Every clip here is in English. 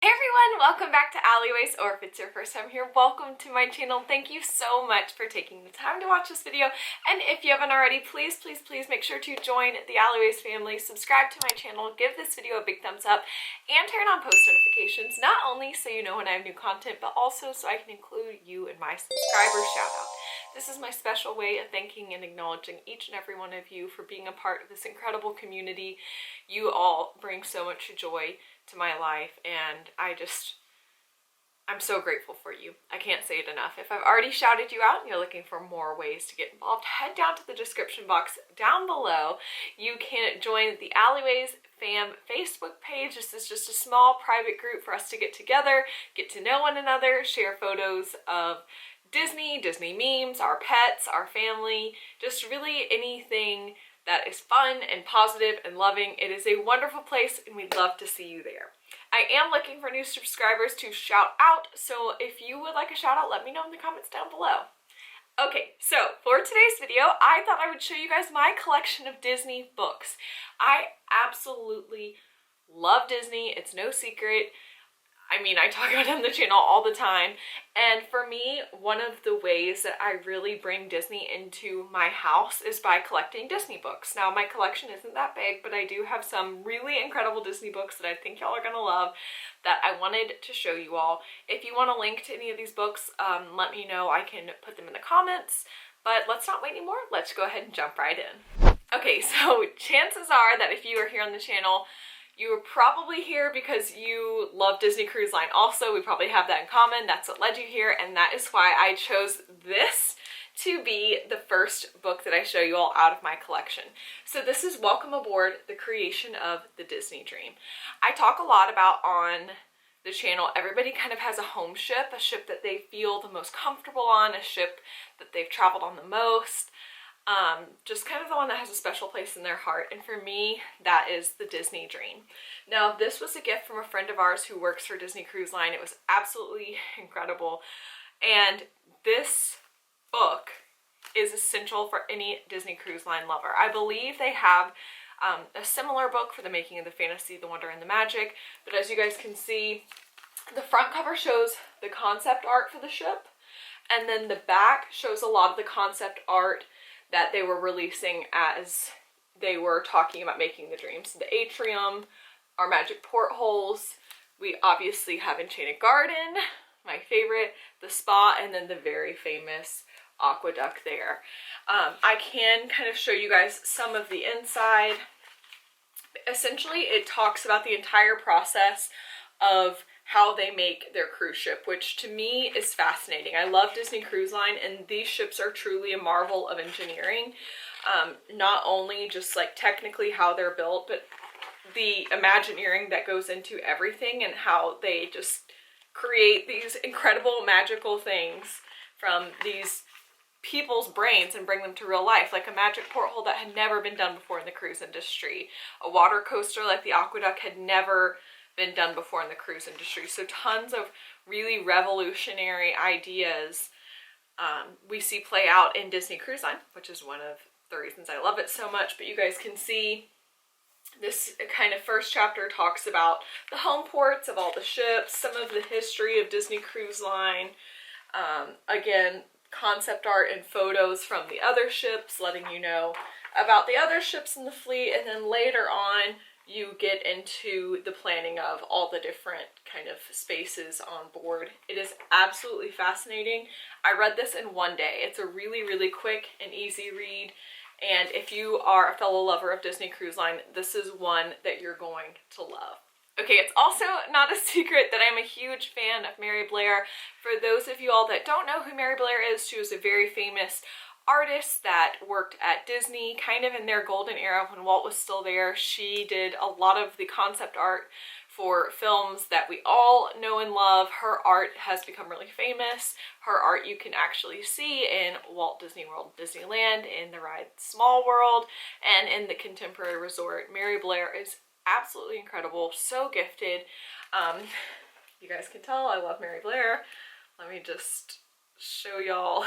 Hey everyone, welcome back to Alleyways, or if it's your first time here, welcome to my channel. Thank you so much for taking the time to watch this video, and if you haven't already, please make sure to join the Alleyways family, subscribe to my channel, give this video a big thumbs up, and turn on post notifications, not only so you know when I have new content, but also so I can include you in my subscriber shout out. This is my special way of thanking and acknowledging each and every one of you for being a part of this incredible community. You all bring so much joy to my life, and I'm so grateful for you. I can't say it enough. If I've already shouted you out and you're looking for more ways to get involved, head down to the description box down below. You can join the Alleyways fam Facebook page. This is just a small private group for us to get together, get to know one another, share photos of Disney memes, our pets, our family, just really anything that is fun and positive and loving. It is a wonderful place, and we'd love to see you there. I am looking for new subscribers to shout out, so if you would like a shout out, let me know in the comments down below. Okay, so for today's video, I thought I would show you guys my collection of Disney books. I absolutely love Disney. It's no secret. I mean, I talk about it on the channel all the time, and for me, one of the ways that I really bring Disney into my house is by collecting Disney books. Now, my collection isn't that big, but I do have some really incredible Disney books that I think y'all are gonna love that I wanted to show you all. If you want a link to any of these books, let me know. I can put them in the comments, but let's not wait anymore. Let's go ahead and jump right in. Okay, so chances are that if you are here on the channel, you were probably here because you love Disney Cruise Line. Also, we probably have that in common. That's what led you here, and that is why I chose this to be the first book that I show you all out of my collection. So this is Welcome Aboard, The Creation of the Disney Dream. I talk a lot about on the channel, everybody kind of has a home ship, a ship that they feel the most comfortable on, a ship that they've traveled on the most. Just kind of the one that has a special place in their heart, and for me, that is the Disney Dream. Now, this was a gift from a friend of ours who works for Disney Cruise Line. It was absolutely incredible, and this book is essential for any Disney Cruise Line lover. I believe they have a similar book for the making of the fantasy, the wonder, and the magic, but as you guys can see, the front cover shows the concept art for the ship, and then the back shows a lot of the concept art that they were releasing as they were talking about making the dream. So the atrium, our magic portholes, we obviously have Enchanted Garden, my favorite, the spa, and then the very famous aqueduct there. I can kind of show you guys some of the inside. Essentially, it talks about the entire process of how they make their cruise ship, which to me is fascinating. I love Disney Cruise Line, and these ships are truly a marvel of engineering. Not only just like technically how they're built, but the Imagineering that goes into everything and how they just create these incredible magical things from these people's brains and bring them to real life, like a magic porthole that had never been done before in the cruise industry. A water coaster like the aqueduct had never been done before in the cruise industry. So tons of really revolutionary ideas we see play out in Disney Cruise Line, which is one of the reasons I love it so much. But you guys can see this kind of first chapter talks about the home ports of all the ships, some of the history of Disney Cruise Line, again, concept art and photos from the other ships, letting you know about the other ships in the fleet, and then later on you get into the planning of all the different kind of spaces on board. It is absolutely fascinating. I read this in one day. It's a really quick and easy read, and if you are a fellow lover of Disney Cruise Line, this is one that you're going to love. Okay, it's also not a secret that I'm a huge fan of Mary Blair. For those of you all that don't know who Mary Blair is, she was a very famous artist that worked at Disney kind of in their golden era when Walt was still there. She did a lot of the concept art for films that we all know and love. Her art has become really famous. Her art you can actually see in Walt Disney World, Disneyland, in the ride Small World, and in the Contemporary Resort. Mary Blair is absolutely incredible, so gifted. You guys can tell I love Mary Blair. Let me just show y'all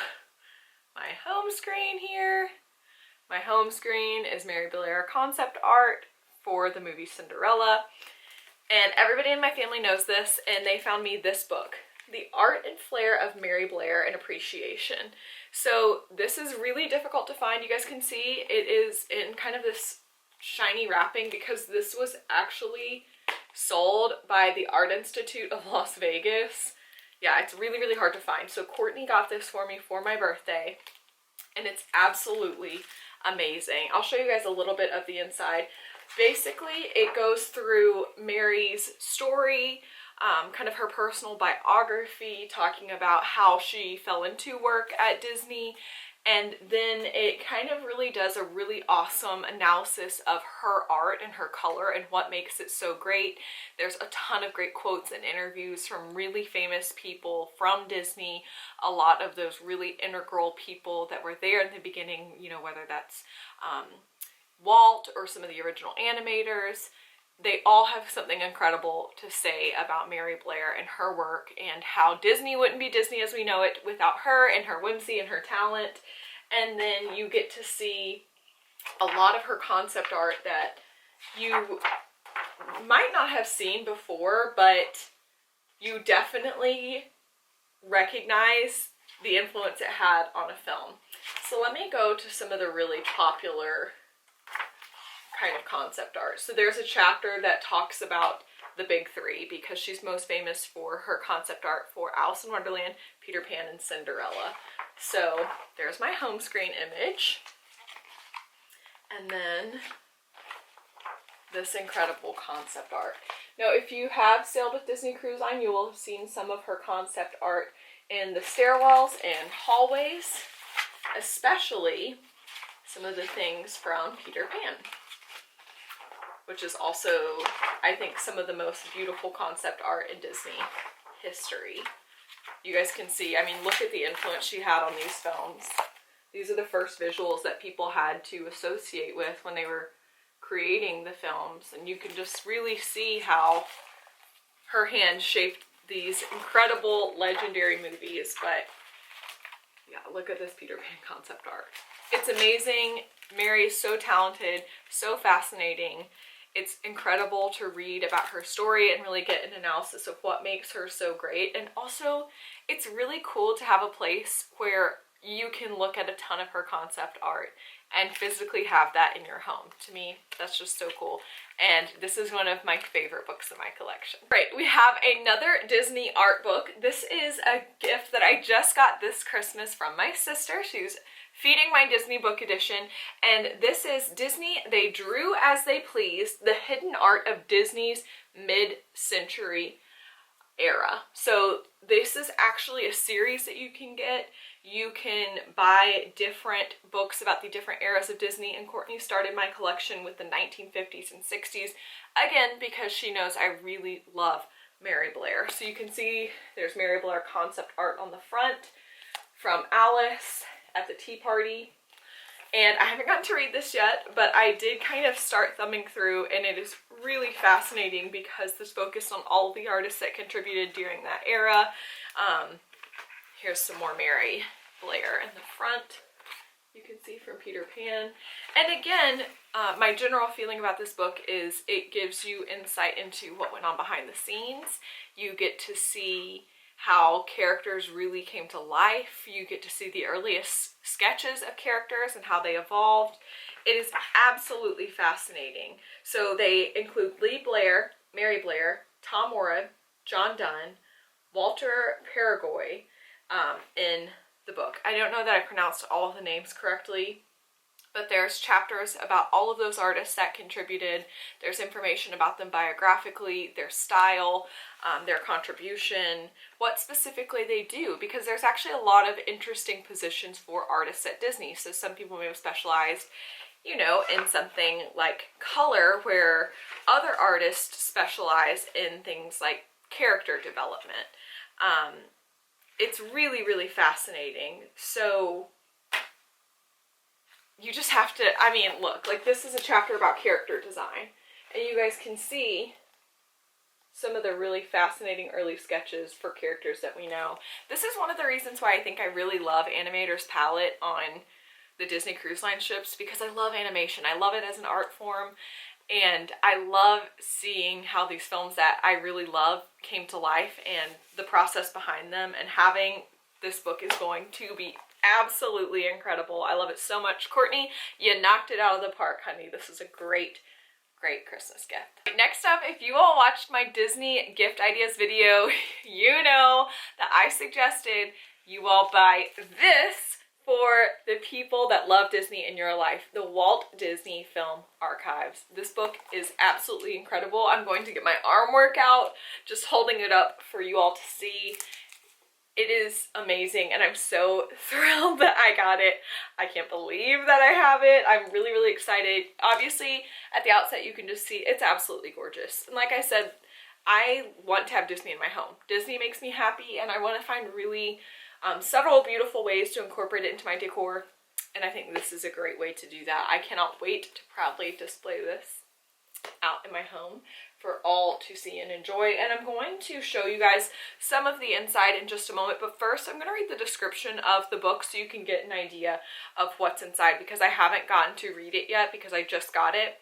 my home screen here. My home screen is Mary Blair concept art for the movie Cinderella. And everybody in my family knows this, and they found me this book, The Art and Flair of Mary Blair and Appreciation. So this is really difficult to find. You guys can see it is in kind of this shiny wrapping because this was actually sold by the Art Institute of Las Vegas. Yeah, it's really, really hard to find. So Courtney got this for me for my birthday, and it's absolutely amazing. I'll show you guys a little bit of the inside. Basically, it goes through Mary's story, kind of her personal biography, talking about how she fell into work at Disney, and then it kind of really does a really awesome analysis of her art and her color and what makes it so great. There's a ton of great quotes and interviews from really famous people from Disney, a lot of those really integral people that were there in the beginning, you know, whether that's Walt or some of the original animators. They all have something incredible to say about Mary Blair and her work, and how Disney wouldn't be Disney as we know it without her and her whimsy and her talent. And then you get to see a lot of her concept art that you might not have seen before, but you definitely recognize the influence it had on a film. So let me go to some of the really popular kind of concept art. So there's a chapter that talks about the big three because she's most famous for her concept art for Alice in Wonderland, Peter Pan, and Cinderella. So there's my home screen image. And then this incredible concept art. Now, if you have sailed with Disney Cruise Line, you will have seen some of her concept art in the stairwells and hallways, especially some of the things from Peter Pan, which is also, I think, some of the most beautiful concept art in Disney history. You guys can see, I mean, look at the influence she had on these films. These are the first visuals that people had to associate with when they were creating the films, and you can just really see how her hand shaped these incredible, legendary movies. But yeah, look at this Peter Pan concept art. It's amazing. Mary is so talented, so fascinating. It's incredible to read about her story and really get an analysis of what makes her so great. And also, it's really cool to have a place where you can look at a ton of her concept art and physically have that in your home. To me, that's just so cool. And this is one of my favorite books in my collection. Right, we have another Disney art book. This is a gift that I just got this Christmas from my sister. She's feeding my Disney book edition, and this is Disney They Drew as They Pleased, the hidden art of Disney's mid-century era. So this is actually a series that you can get. You can buy different books about the different eras of Disney, and Courtney started my collection with the 1950s and 60s, again, because she knows I really love Mary Blair. So you can see there's Mary Blair concept art on the front from Alice at the tea party. And I haven't gotten to read this yet, but I did kind of start thumbing through, and it is really fascinating because this focused on all of the artists that contributed during that era. Here's some more Mary Blair in the front. You can see from Peter Pan. And again, my general feeling about this book is it gives you insight into what went on behind the scenes. You get to see how characters really came to life. You get to see the earliest sketches of characters and how they evolved. It is absolutely fascinating. So they include Lee Blair, Mary Blair, Tom Oreb, John Donne, Walter Peregoy in the book. I don't know that I pronounced all of the names correctly, but there's chapters about all of those artists that contributed. There's information about them biographically, their style, their contribution, what specifically they do, because there's actually a lot of interesting positions for artists at Disney. So some people may have specialized, you know, in something like color, where other artists specialize in things like character development. It's really, really fascinating. So you just have to, I mean, look, like this is a chapter about character design, and you guys can see some of the really fascinating early sketches for characters that we know. This is one of the reasons why I think I really love Animator's palette on the Disney Cruise Line ships, because I love animation. I love it as an art form, And I love seeing how these films that I really love came to life and the process behind them, and having this book is going to be absolutely incredible. I love it so much. Courtney, you knocked it out of the park, honey. This is a great Christmas gift. Next up, if you all watched my Disney gift ideas video, you know that I suggested you all buy this for the people that love Disney in your life, the Walt Disney Film Archives. This book is absolutely incredible. I'm going to get my arm workout just holding it up for you all to see. It is amazing, and I'm so thrilled that I got it. I can't believe that I have it. I'm really excited. Obviously, at the outset, you can just see it's absolutely gorgeous. And like I said, I want to have Disney in my home. Disney makes me happy, and I want to find really several beautiful ways to incorporate it into my decor, and I think this is a great way to do that. I cannot wait to proudly display this out in my home for all to see and enjoy. And I'm going to show you guys some of the inside in just a moment, but first I'm going to read the description of the book so you can get an idea of what's inside, because I haven't gotten to read it yet because I just got it.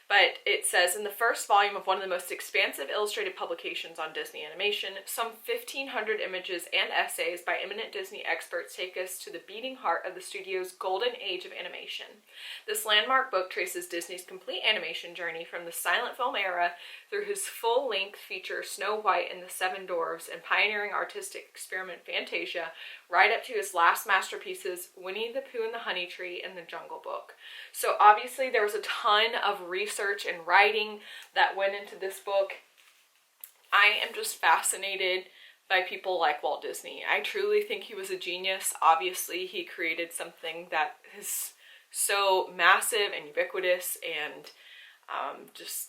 But it says, in the first volume of one of the most expansive illustrated publications on Disney animation, some 1,500 images and essays by eminent Disney experts take us to the beating heart of the studio's golden age of animation. This landmark book traces Disney's complete animation journey from the silent film era through his full-length feature Snow White and the Seven Dwarfs and pioneering artistic experiment Fantasia, right up to his last masterpieces, Winnie the Pooh and the Honey Tree and the Jungle Book. So obviously there was a ton of research and writing that went into this book. I am just fascinated by people like Walt Disney. I truly think he was a genius. Obviously he created something that is so massive and ubiquitous and just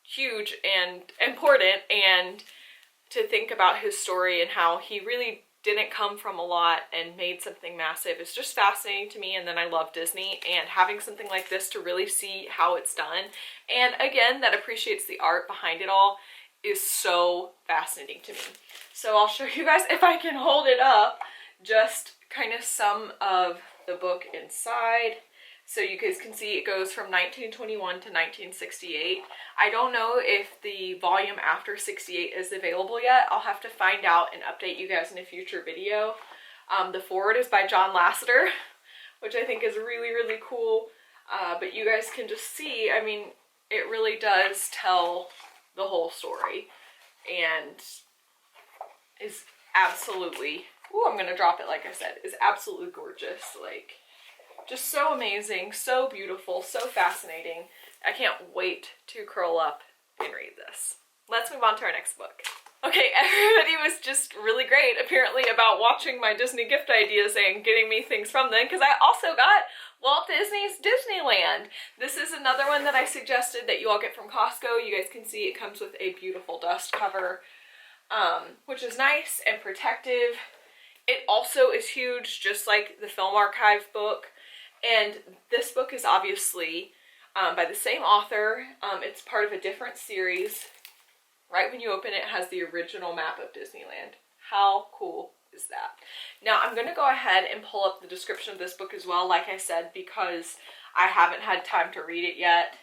huge and important, and to think about his story and how he really didn't come from a lot and made something massive is just fascinating to me. And then I love Disney, and having something like this to really see how it's done, and again that appreciates the art behind it all, is so fascinating to me. So I'll show you guys, if I can hold it up, just kind of some of the book inside. So you guys can see it goes from 1921 to 1968. I don't know if the volume after 68 is available yet. I'll have to find out and update you guys in a future video. The foreword is by John Lasseter, which I think is really cool. But you guys can just see, I mean, it really does tell the whole story, and is absolutely, ooh, I'm gonna drop it like I said, is absolutely gorgeous. Like, just so amazing, so beautiful, so fascinating. I can't wait to curl up and read this. Let's move on to our next book. Okay, everybody was just really great, apparently, about watching my Disney gift ideas and getting me things from them, because I also got Walt Disney's Disneyland. This is another one that I suggested that you all get from Costco. You guys can see it comes with a beautiful dust cover, which is nice and protective. It also is huge, just like the Film Archive book. And this book is obviously by the same author. It's part of a different series. Right when you open it, it has the original map of Disneyland. How cool is that? Now I'm going to go ahead and pull up the description of this book as well, like I said, because I haven't had time to read it yet.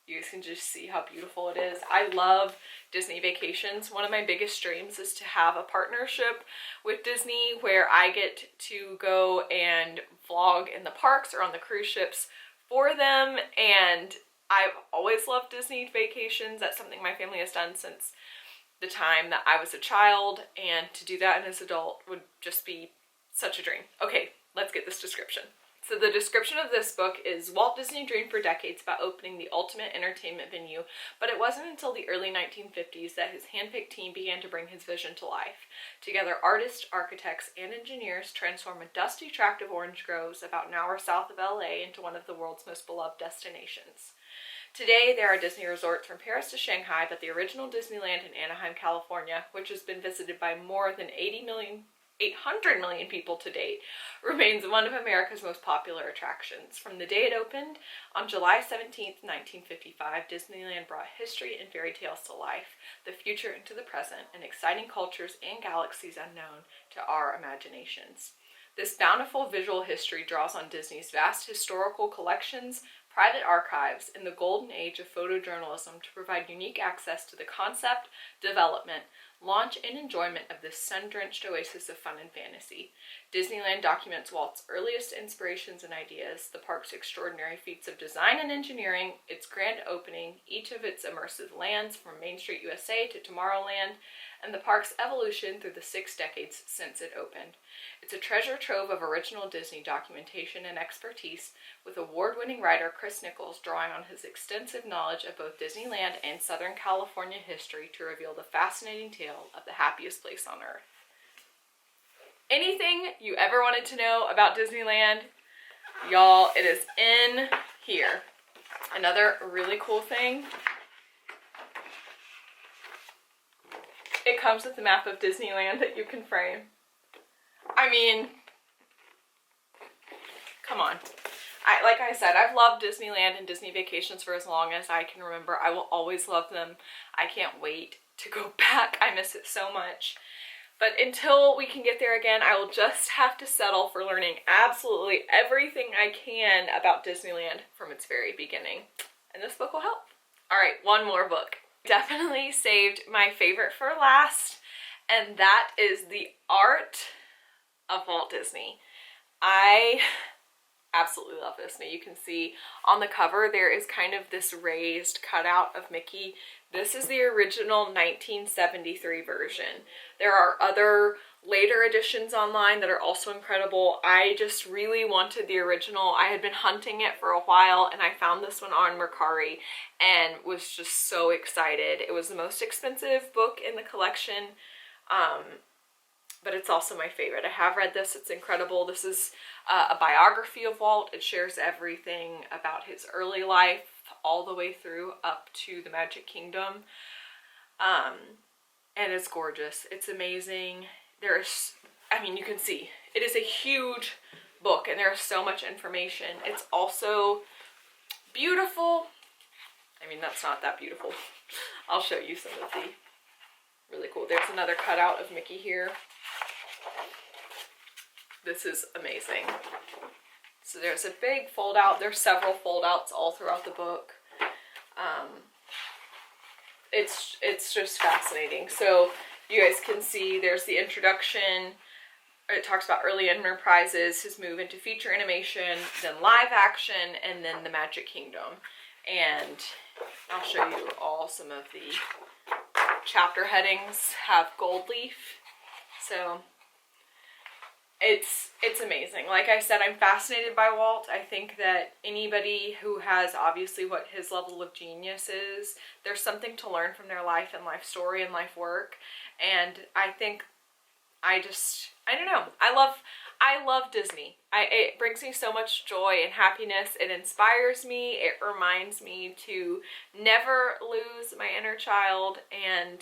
You guys can just see how beautiful it is. I love Disney vacations. One of my biggest dreams is to have a partnership with Disney where I get to go and vlog in the parks or on the cruise ships for them. And I've always loved Disney vacations. That's something my family has done since the time that I was a child, and to do that as an adult would just be such a dream. Okay, let's get this description. So the description of this book is, Walt Disney dreamed for decades about opening the ultimate entertainment venue, but it wasn't until the early 1950s that his handpicked team began to bring his vision to life. Together, artists, architects, and engineers transform a dusty tract of orange groves about an hour south of LA into one of the world's most beloved destinations. Today, there are Disney resorts from Paris to Shanghai, but the original Disneyland in Anaheim, California, which has been visited by more than 800 million people to date, remains one of America's most popular attractions. From the day it opened on July 17th, 1955, Disneyland brought history and fairy tales to life, the future into the present, and exciting cultures and galaxies unknown to our imaginations. This bountiful visual history draws on Disney's vast historical collections, private archives in the golden age of photojournalism to provide unique access to the concept, development, launch, and enjoyment of this sun-drenched oasis of fun and fantasy. Disneyland documents Walt's earliest inspirations and ideas, the park's extraordinary feats of design and engineering, its grand opening, each of its immersive lands from Main Street USA to Tomorrowland, and the park's evolution through the 6 decades since it opened. It's a treasure trove of original Disney documentation and expertise, with award-winning writer Chris Nichols drawing on his extensive knowledge of both Disneyland and Southern California history to reveal the fascinating tale of the happiest place on earth. Anything you ever wanted to know about Disneyland, y'all, it is in here. Another really cool thing, it comes with a map of Disneyland that you can frame. I mean, come on. Like I said, I've loved Disneyland and Disney Vacations for as long as I can remember. I will always love them. I can't wait to go back. I miss it so much. But until we can get there again, I will just have to settle for learning absolutely everything I can about Disneyland from its very beginning. And this book will help. All right, one more book. Definitely saved my favorite for last, and that is The Art of Walt Disney. I absolutely love this. Now you can see on the cover there is kind of this raised cutout of Mickey. This is the original 1973 version. There are other later editions online that are also incredible. I just really wanted the original. I had been hunting it for a while and I found this one on Mercari and was just so excited. It was the most expensive book in the collection, but it's also my favorite. I have read this. It's incredible. This is a biography of Walt. It shares everything about his early life all the way through up to the Magic Kingdom. And it's gorgeous. It's amazing. There's, I mean, you can see, it is a huge book and there's so much information. It's also beautiful. I mean, that's not that beautiful. I'll show you some of the really cool. There's another cutout of Mickey here. This is amazing. So there's a big fold out. There's several fold outs all throughout the book. It's just fascinating. So you guys can see there's the introduction. It talks about early enterprises, his move into feature animation, then live action, and then the Magic Kingdom. And I'll show you all some of the chapter headings have gold leaf. So it's amazing. Like I said, I'm fascinated by Walt. I think that anybody who has obviously what his level of genius is, there's something to learn from their life and life story and life work. And I think I don't know. I love Disney. It brings me so much joy and happiness. It inspires me. It reminds me to never lose my inner child, and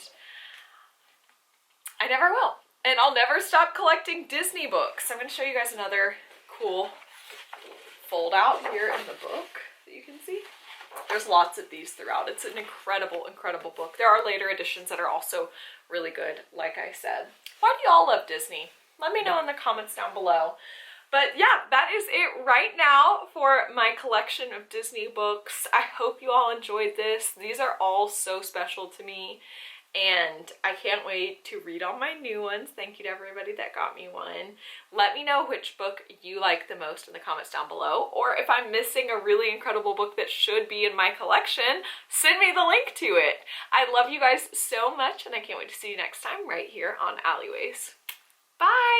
I never will. And I'll never stop collecting Disney books. I'm going to show you guys another cool fold out here in the book that you can see. There's lots of these throughout. It's an incredible, incredible book. There are later editions that are also really good, like I said. Why do y'all love Disney? Let me know in the comments down below. But yeah, that is it right now for my collection of Disney books. I hope you all enjoyed this. These are all so special to me, and I can't wait to read all my new ones. Thank you to everybody that got me one. Let me know which book you like the most in the comments down below, or if I'm missing a really incredible book that should be in my collection, send me the link to it. I love you guys so much, and I can't wait to see you next time right here on Alleyways. Bye!